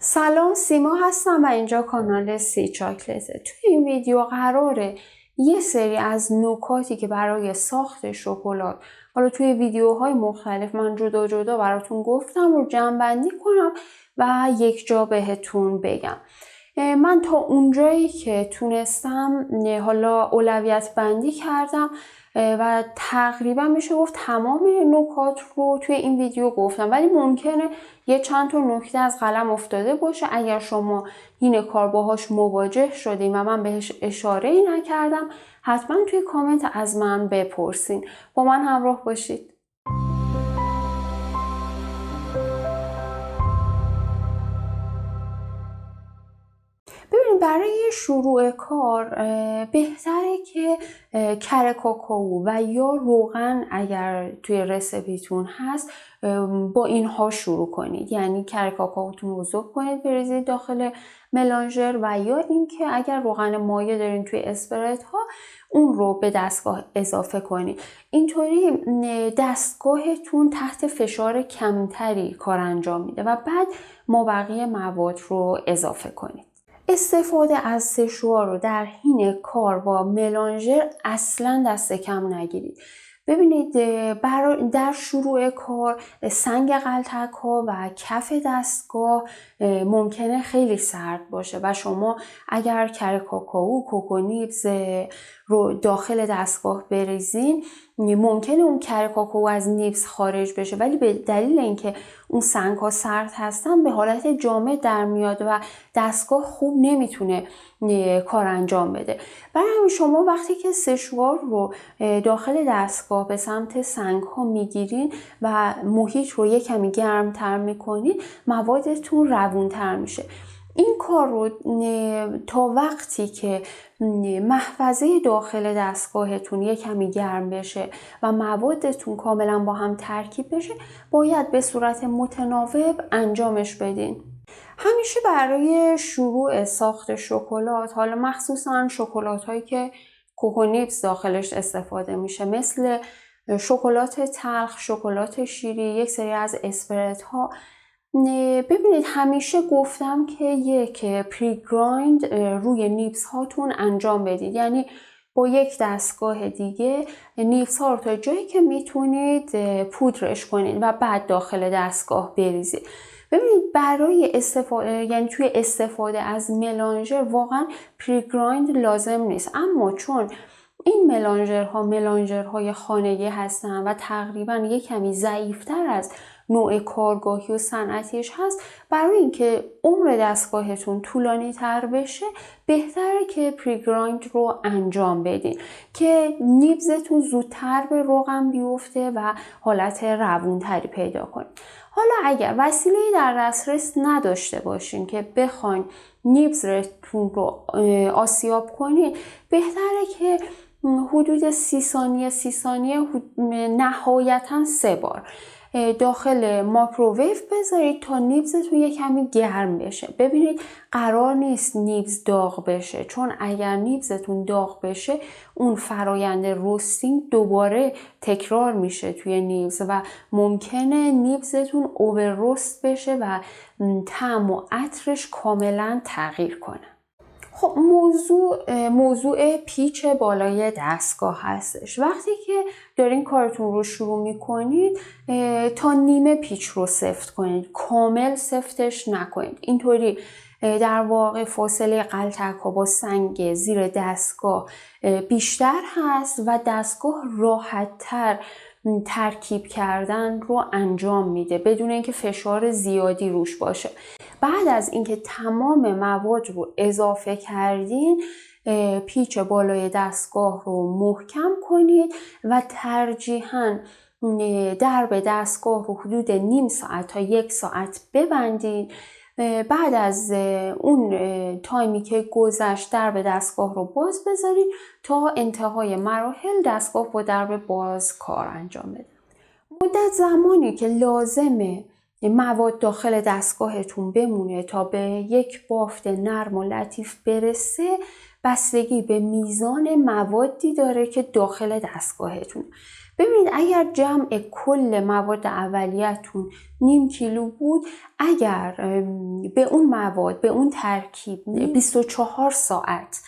سلام، سیما هستم و اینجا کانال سی چاکلته. توی این ویدیو قراره یه سری از نکاتی که برای ساخت شکلات حالا توی ویدیوهای مختلف من جدا جدا براتون گفتم رو جمع‌بندی کنم و یک جا بهتون بگم. من تا اونجایی که تونستم حالا اولویت بندی کردم و تقریبا میشه گفت تمام نکات رو توی این ویدیو گفتم، ولی ممکنه یه چند تا نکته از قلم افتاده باشه. اگر شما این کار باهاش مواجه شدین و من بهش اشاره ای نکردم، حتما توی کامنت از من بپرسین. با من همراه باشید. ببینید، برای شروع کار بهتره که کره کاکائو و یا روغن اگر توی رسیپیتون هست با اینها شروع کنید. یعنی کره کاکائوتون رو ذوب کنید، بریزید داخل ملانژر، و یا اینکه اگر روغن مایع دارین توی اسپرت ها اون رو به دستگاه اضافه کنید. اینطوری دستگاهتون تحت فشار کمتری کار انجام میده و بعد مابقی مواد رو اضافه کنید. استفاده از سشوار رو در حین کار با ملانژر اصلا دست کم نگیرید. ببینید، در شروع کار سنگ غلتک ها و کف دستگاه ممکنه خیلی سرد باشه و شما اگر کره کاکائو، کوکونیبز رو داخل دستگاه بریزین ممکنه اون کره کاکائو از نیبز خارج بشه، ولی به دلیل اینکه اون سنگ ها سرد هستن به حالت جامد در میاد و دستگاه خوب نمیتونه کار انجام بده. برای همین شما وقتی که سشوار رو داخل دستگاه به سمت سنگ ها میگیرین و محیط رو یک کمی گرم تر میکنین، موادتون روون تر میشه. این کار رو تا وقتی که محفظه داخل دستگاهتون یک کمی گرم بشه و موادتون کاملا با هم ترکیب بشه باید به صورت متناوب انجامش بدین. همیشه برای شروع ساخت شکلات، حالا مخصوصا شکلات هایی که کوکونیبز داخلش استفاده میشه، مثل شکلات تلخ، شکلات شیری، یک سری از اسپرت ها، ببینید همیشه گفتم که یک پری گرایند روی نیبز هاتون انجام بدید. یعنی با یک دستگاه دیگه نیبز ها رو تا جایی که میتونید پودرش کنید و بعد داخل دستگاه بریزید. ببینید برای یعنی توی استفاده از ملانژر واقعا پری گرایند لازم نیست، اما چون این ملانژرهای خانگی هستن و تقریبا یک کمی ضعیفتر از نوع کارگاهی و صنعتیش هست، برای اینکه عمر دستگاهتون طولانی تر بشه بهتره که پری گرایند رو انجام بدین که نیبزتون زودتر به روغن بیفته و حالت روونتری پیدا کنید. حالا اگر وسیله‌ای در دسترس نداشته باشین که بخواین نیبزتون رو آسیاب کنید، بهتره که حدود 30 ثانیه نهایتاً 3 بار داخل مایکروویو بذارید تا نیبزتون یک کمی گرم بشه. ببینید قرار نیست نیبز داغ بشه، چون اگر نیبزتون داغ بشه اون فرایند روستینگ دوباره تکرار میشه توی نیبز و ممکنه نیبزتون اوور روست بشه و طعم و عطرش کاملا تغییر کنه. خب موضوع پیچ بالای دستگاه هستش. وقتی که دارین کارتون رو شروع میکنید تا نیمه پیچ رو سفت کنید، کامل سفتش نکنید. اینطوری در واقع فاصله غلتک ها با سنگ زیر دستگاه بیشتر هست و دستگاه راحت تر ترکیب کردن رو انجام میده بدون اینکه فشار زیادی روش باشه. بعد از اینکه تمام مواد رو اضافه کردین، پیچ بالای دستگاه رو محکم کنید و ترجیحاً درب دستگاه رو حدود نیم ساعت تا 1 ساعت ببندید. بعد از اون تایمی که گذشت درب دستگاه رو باز بذارید تا انتهای مراحل دستگاه با درب باز کار انجام بده. مدت زمانی که لازمه مواد داخل دستگاهتون بمونه تا به یک بافت نرم و لطیف برسه بستگی به میزان موادی داره که داخل دستگاهتون. ببینید اگر جمع کل مواد اولیه‌تون نیم کیلو بود، اگر به اون مواد، به اون ترکیب 24 ساعت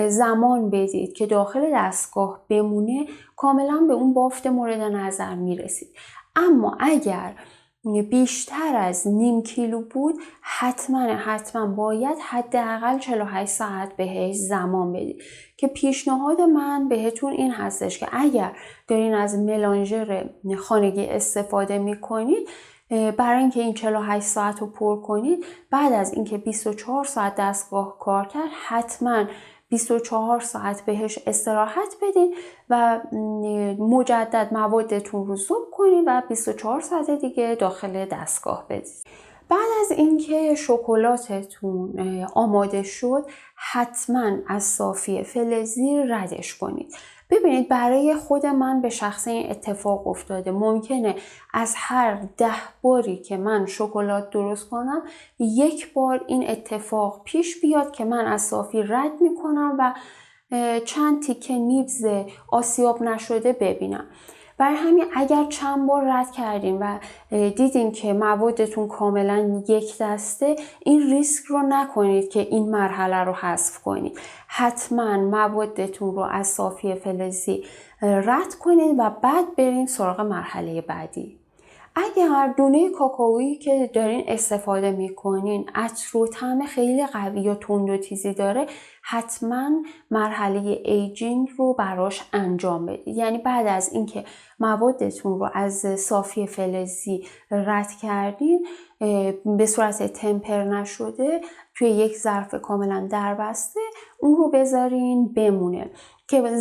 زمان بدید که داخل دستگاه بمونه، کاملا به اون بافت مورد نظر میرسید. اما اگر بیشتر از نیم کیلو بود، حتما باید حداقل 48 ساعت بهش زمان بدید. که پیشنهاد من بهتون این هستش که اگر دارین از ملانژر خانگی استفاده میکنید، برای اینکه این 48 ساعت رو پر کنید، بعد از اینکه 24 ساعت دستگاه کار کرد، حتما 24 ساعت بهش استراحت بدین و مجدد موادتون رو ذوب کنین و 24 ساعت دیگه داخل دستگاه بدید. بعد از اینکه شکلاتتون آماده شد، حتما از صافی فلزی ردش کنید. ببینید برای خود من به شخص این اتفاق افتاده. ممکنه از هر 10 باری که من شکلات درست کنم، 1 بار این اتفاق پیش بیاد که من از صافی رد میکنم و چند تیکه نیبز آسیاب نشده ببینم. برای همین اگر چند بار رد کردین و دیدین که موادتون کاملا یک دسته، این ریسک رو نکنید که این مرحله رو حذف کنید. حتما موادتون رو از صافی فلزی رد کنید و بعد برین سراغ مرحله بعدی. اگر دونه کاکائویی که دارین استفاده میکنین عطر و طعم خیلی قوی یا تند و تیزی داره، حتما مرحله ایجینگ رو براش انجام بدید. یعنی بعد از اینکه موادتون رو از صافی فلزی رد کردین، به صورت تمپر نشده توی یک ظرف کاملا دربسته اون رو بذارین بمونه که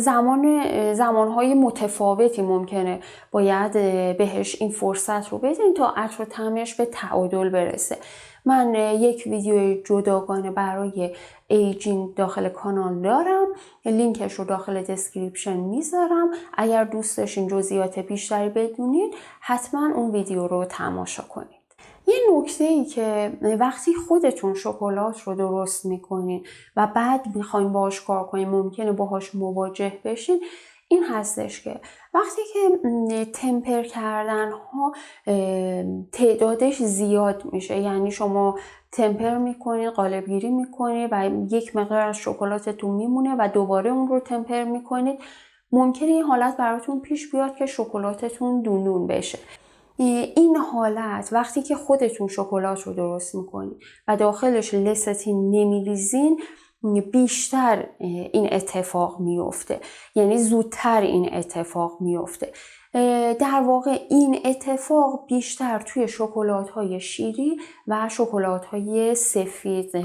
زمانهای متفاوتی ممکنه باید بهش این فرصت رو بدین تا عطر و طعمش به تعادل برسه. من یک ویدیو جداگانه برای ایجینگ داخل کانال دارم، لینکش رو داخل دسکریپشن میذارم. اگر دوست داشتین جزئیات بیشتری بدونین، حتما اون ویدیو رو تماشا کنید. یه نکته ای که وقتی خودتون شکلات رو درست میکنین و بعد میخواین باهاش کار کنین، ممکنه باهاش مواجه بشین، این هستش که وقتی که تمپر کردن ها تعدادش زیاد میشه، یعنی شما تمپر میکنین، قالبگیری میکنین و یک مقدار از شکلاتتون میمونه و دوباره اون رو تمپر میکنید، ممکنه این حالت براتون پیش بیاد که شکلاتتون دونون بشه. این حالت وقتی که خودتون شکلات رو درست میکنین و داخلش لستین نمیریزین، بیشتر این اتفاق میفته، یعنی زودتر این اتفاق میفته. در واقع این اتفاق بیشتر توی شکلات‌های شیری و شکلات‌های سفید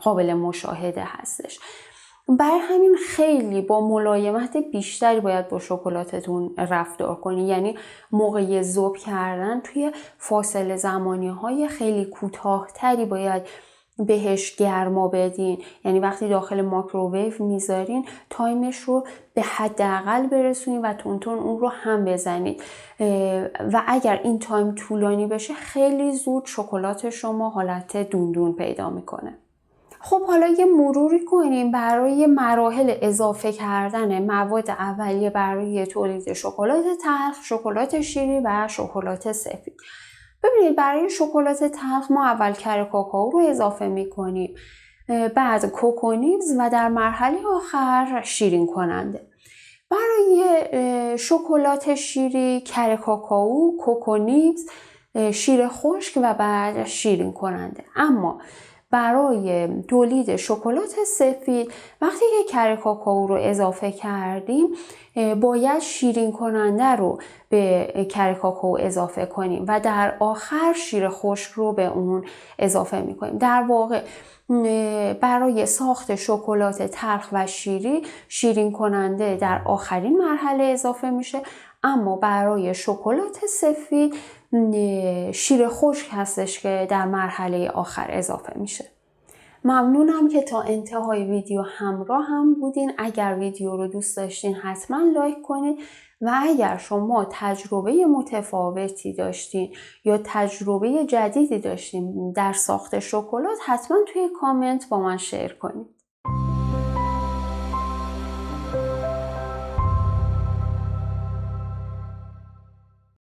قابل مشاهده هستش. برای همین خیلی با ملایمت بیشتری باید با شکلاتتون رفتار کنید. یعنی موقع ذوب کردن توی فاصله زمانی‌های خیلی کوتاه‌تری باید بهش گرما بدین. یعنی وقتی داخل مایکروویو میذارین، تایمش رو به حداقل برسونید و تون اون رو هم بزنید و اگر این تایم طولانی بشه، خیلی زود شکلات شما حالت دوندون پیدا میکنه. خب حالا یه مروری کنیم برای مراحل اضافه کردن مواد اولیه برای تولید شکلات تلخ، شکلات شیری و شکلات سفید. ببینید برای شکلات تلخ ما اول کره کاکائو رو اضافه میکنیم، بعد کوکو نیبز و در مرحله آخر شیرین کننده. برای شکلات شیری کره کاکائو، کوکو نیبز، شیر خشک و بعد شیرین کننده. اما برای تولید شکلات سفید وقتی که کره کاکائو رو اضافه کردیم، باید شیرین کننده رو به کره کاکائو اضافه کنیم و در آخر شیر خشک رو به اون اضافه میکنیم. در واقع برای ساخت شکلات تلخ و شیری، شیرین کننده در آخرین مرحله اضافه میشه، اما برای شکلات سفید شیر خشک هستش که در مرحله آخر اضافه میشه. ممنونم که تا انتهای ویدیو همراه هم بودین. اگر ویدیو رو دوست داشتین حتما لایک کنید و اگر شما تجربه متفاوتی داشتین یا تجربه جدیدی داشتین در ساخت شکلات، حتما توی کامنت با من شیر کنید.